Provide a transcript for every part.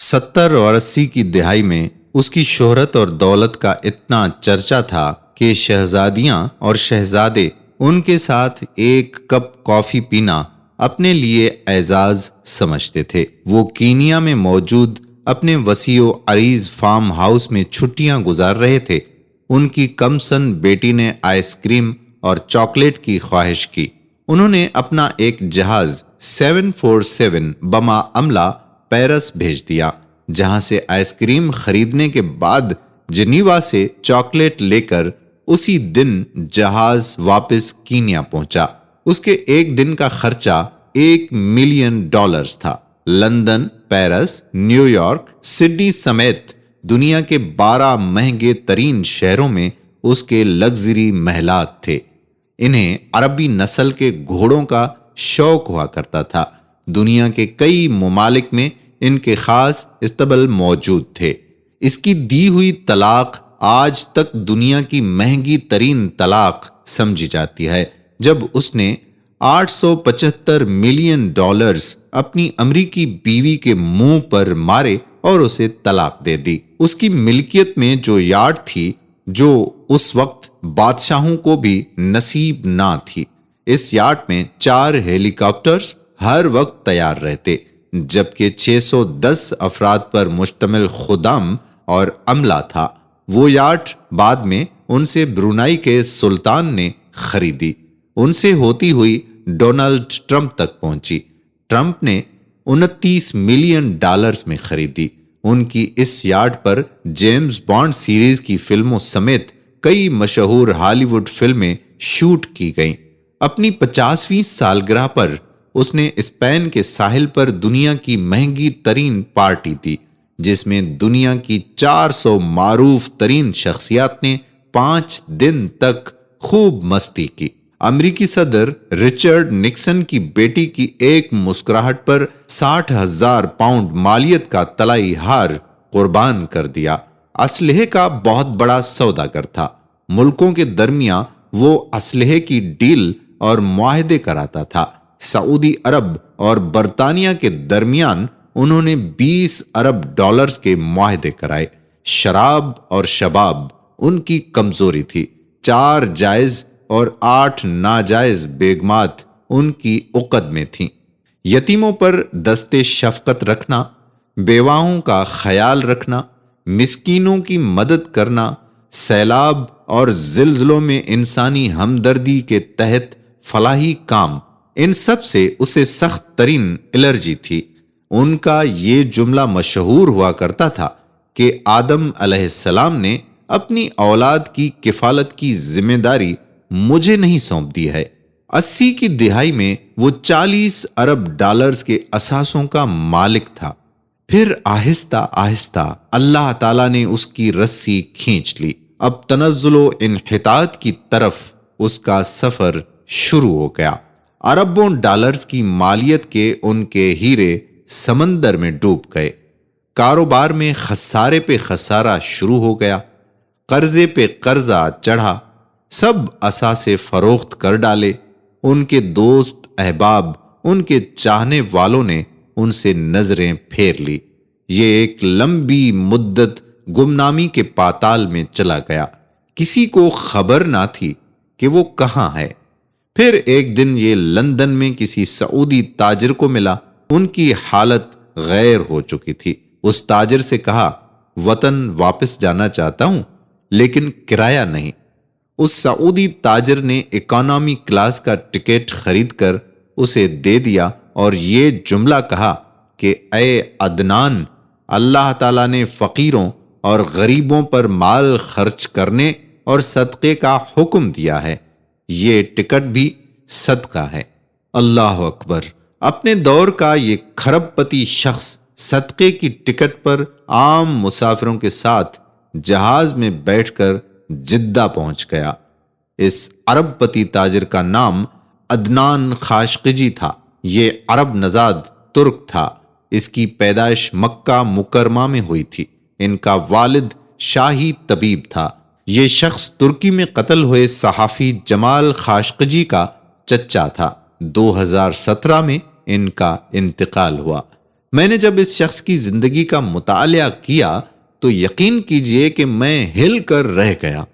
70 اور 80 کی دہائی میں اس کی شہرت اور دولت کا اتنا چرچا تھا کہ شہزادیاں اور شہزادے ان کے ساتھ ایک کپ کافی پینا اپنے لیے اعزاز سمجھتے تھے۔ وہ کینیا میں موجود اپنے وسیع و عریض فارم ہاؤس میں چھٹیاں گزار رہے تھے۔ ان کی کم سن بیٹی نے آئس کریم اور چاکلیٹ کی خواہش کی۔ انہوں نے اپنا ایک جہاز 747 بما عملہ پیرس بھیج دیا، جہاں سے آئس کریم خریدنے کے بعد جنیوا سے چاکلیٹ لے کر اسی دن جہاز واپس کینیا پہنچا۔ اس کے ایک دن کا خرچہ $1 ملین تھا۔ London, Paris, new York, Sydney سمیت دنیا کے 12 مہنگے ترین شہروں میں اس کے لگژری محلات تھے۔ انہیں عربی نسل کے گھوڑوں کا شوق ہوا کرتا تھا۔ دنیا کے کئی ممالک میں ان کے خاص استبل موجود تھے۔ اس کی دی ہوئی طلاق آج تک دنیا کی مہنگی ترین طلاق سمجھی جاتی ہے، جب اس نے $875 ملین اپنی امریکی بیوی کے منہ پر مارے اور اسے طلاق دے دی۔ اس کی ملکیت میں جو یاٹ تھی، جو اس وقت بادشاہوں کو بھی نصیب نہ تھی، اس یاٹ میں 4 ہیلی کاپٹرز ہر وقت تیار رہتے، جبکہ 610 افراد پر مشتمل خدام اور عملہ تھا۔ وہ یاٹ بعد میں ان سے برونائی کے سلطان نے خریدی۔ ان سے ہوتی ہوئی ڈونلڈ ٹرمپ تک پہنچی۔ ٹرمپ نے $29 ملین میں خریدی۔ ان کی اس یاٹ پر جیمز بانڈ سیریز کی فلموں سمیت کئی مشہور ہالی ووڈ فلمیں شوٹ کی گئیں۔ اپنی 50ویں سالگرہ پر اس نے اسپین کے ساحل پر دنیا کی مہنگی ترین پارٹی دی، جس میں دنیا کی 400 معروف ترین شخصیات نے 5 دن تک خوب مستی کی۔ امریکی صدر رچرڈ نکسن کی بیٹی کی ایک مسکراہٹ پر 60,000 پاؤنڈ مالیت کا طلائی ہار قربان کر دیا۔ اسلحے کا بہت بڑا سوداگر تھا۔ ملکوں کے درمیان وہ اسلحے کی ڈیل اور معاہدے کراتا تھا۔ سعودی عرب اور برطانیہ کے درمیان انہوں نے $20 ارب کے معاہدے کرائے۔ شراب اور شباب ان کی کمزوری تھی۔ 4 جائز اور 8 ناجائز بیگمات ان کی عقد میں تھیں۔ یتیموں پر دستے شفقت رکھنا، بیواؤں کا خیال رکھنا، مسکینوں کی مدد کرنا، سیلاب اور زلزلوں میں انسانی ہمدردی کے تحت فلاحی کام، ان سب سے اسے سخت ترین الرجی تھی۔ ان کا یہ جملہ مشہور ہوا کرتا تھا کہ آدم علیہ السلام نے اپنی اولاد کی کفالت کی ذمہ داری مجھے نہیں سونپ دی ہے۔ 80 کی دہائی میں وہ $40 ارب کے اثاثوں کا مالک تھا۔ پھر آہستہ آہستہ اللہ تعالیٰ نے اس کی رسی کھینچ لی۔ اب تنزل و انحطاط کی طرف اس کا سفر شروع ہو گیا۔ اربوں ڈالرز کی مالیت کے ان کے ہیرے سمندر میں ڈوب گئے۔ کاروبار میں خسارے پہ خسارہ شروع ہو گیا۔ قرضے پہ قرضہ چڑھا۔ سب اثاثے فروخت کر ڈالے۔ ان کے دوست احباب، ان کے چاہنے والوں نے ان سے نظریں پھیر لی۔ یہ ایک لمبی مدت گمنامی کے پاتال میں چلا گیا۔ کسی کو خبر نہ تھی کہ وہ کہاں ہے۔ پھر ایک دن یہ لندن میں کسی سعودی تاجر کو ملا۔ ان کی حالت غیر ہو چکی تھی۔ اس تاجر سے کہا، وطن واپس جانا چاہتا ہوں لیکن کرایہ نہیں۔ اس سعودی تاجر نے اکانومی کلاس کا ٹکٹ خرید کر اسے دے دیا اور یہ جملہ کہا کہ اے عدنان، اللہ تعالیٰ نے فقیروں اور غریبوں پر مال خرچ کرنے اور صدقے کا حکم دیا ہے۔ یہ ٹکٹ بھی صدقہ ہے۔ اللہ اکبر! اپنے دور کا یہ کھرب پتی شخص صدقے کی ٹکٹ پر عام مسافروں کے ساتھ جہاز میں بیٹھ کر جدہ پہنچ گیا۔ اس عرب پتی تاجر کا نام عدنان خاشقجی تھا۔ یہ عرب نژاد ترک تھا۔ اس کی پیدائش مکہ مکرمہ میں ہوئی تھی۔ ان کا والد شاہی طبیب تھا۔ یہ شخص ترکی میں قتل ہوئے صحافی جمال خاشقجی کا چچا تھا۔ 2017 میں ان کا انتقال ہوا۔ میں نے جب اس شخص کی زندگی کا مطالعہ کیا تو یقین کیجئے کہ میں ہل کر رہ گیا۔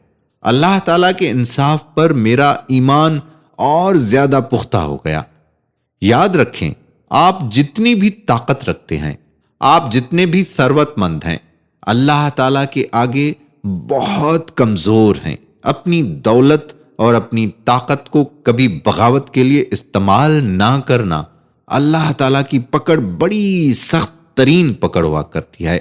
اللہ تعالیٰ کے انصاف پر میرا ایمان اور زیادہ پختہ ہو گیا۔ یاد رکھیں، آپ جتنی بھی طاقت رکھتے ہیں، آپ جتنے بھی ثروت مند ہیں، اللہ تعالیٰ کے آگے بہت کمزور ہیں۔ اپنی دولت اور اپنی طاقت کو کبھی بغاوت کے لیے استعمال نہ کرنا۔ اللہ تعالیٰ کی پکڑ بڑی سخت ترین پکڑ ہوا کرتی ہے۔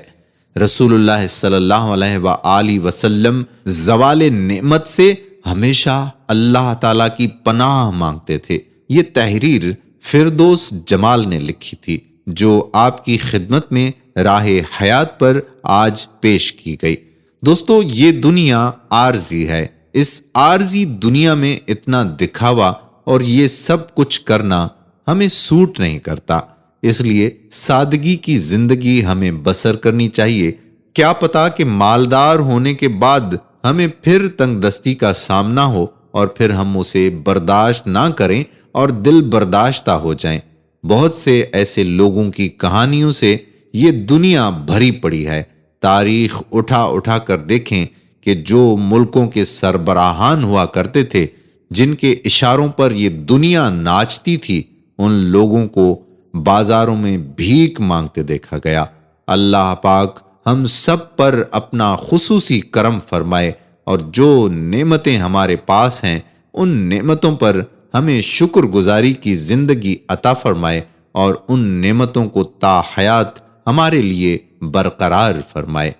رسول اللہ صلی اللہ علیہ وآلہ وسلم زوال نعمت سے ہمیشہ اللہ تعالیٰ کی پناہ مانگتے تھے۔ یہ تحریر فردوس جمال نے لکھی تھی، جو آپ کی خدمت میں راہ حیات پر آج پیش کی گئی۔ دوستو، یہ دنیا عارضی ہے۔ اس عارضی دنیا میں اتنا دکھاوا اور یہ سب کچھ کرنا ہمیں سوٹ نہیں کرتا۔ اس لیے سادگی کی زندگی ہمیں بسر کرنی چاہیے۔ کیا پتا کہ مالدار ہونے کے بعد ہمیں پھر تنگ دستی کا سامنا ہو اور پھر ہم اسے برداشت نہ کریں اور دل برداشتہ ہو جائیں۔ بہت سے ایسے لوگوں کی کہانیوں سے یہ دنیا بھری پڑی ہے۔ تاریخ اٹھا اٹھا کر دیکھیں کہ جو ملکوں کے سربراہان ہوا کرتے تھے، جن کے اشاروں پر یہ دنیا ناچتی تھی، ان لوگوں کو بازاروں میں بھیک مانگتے دیکھا گیا۔ اللہ پاک ہم سب پر اپنا خصوصی کرم فرمائے اور جو نعمتیں ہمارے پاس ہیں ان نعمتوں پر ہمیں شکر گزاری کی زندگی عطا فرمائے اور ان نعمتوں کو تا حیات ہمارے لیے برقرار فرمائے۔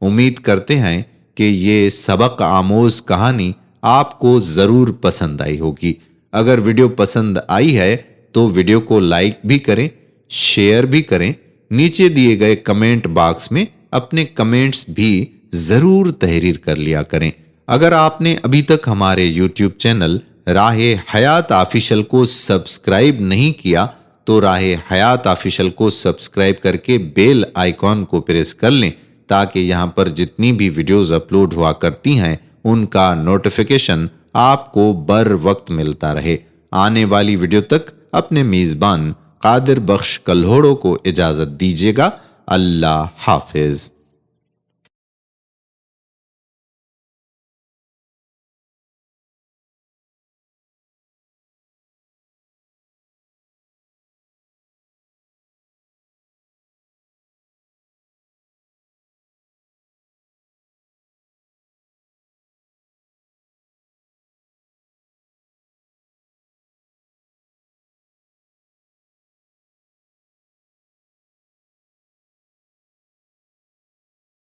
امید کرتے ہیں کہ یہ سبق آموز کہانی آپ کو ضرور پسند آئی ہوگی۔ اگر ویڈیو پسند آئی ہے تو ویڈیو کو لائک بھی کریں، شیئر بھی کریں۔ نیچے دیے گئے کمنٹ باکس میں اپنے کمنٹس بھی ضرور تحریر کر لیا کریں۔ اگر آپ نے ابھی تک ہمارے یوٹیوب چینل راہ حیات آفیشل کو سبسکرائب نہیں کیا تو راہ حیات آفیشل کو سبسکرائب کر کے بیل آئیکن کو پریس کر لیں، تاکہ یہاں پر جتنی بھی ویڈیوز اپلوڈ ہوا کرتی ہیں ان کا نوٹیفیکیشن آپ کو بر وقت ملتا رہے۔ آنے والی ویڈیو تک اپنے میزبان قادر بخش کلہوڑو کو اجازت دیجیے گا۔ اللہ حافظ۔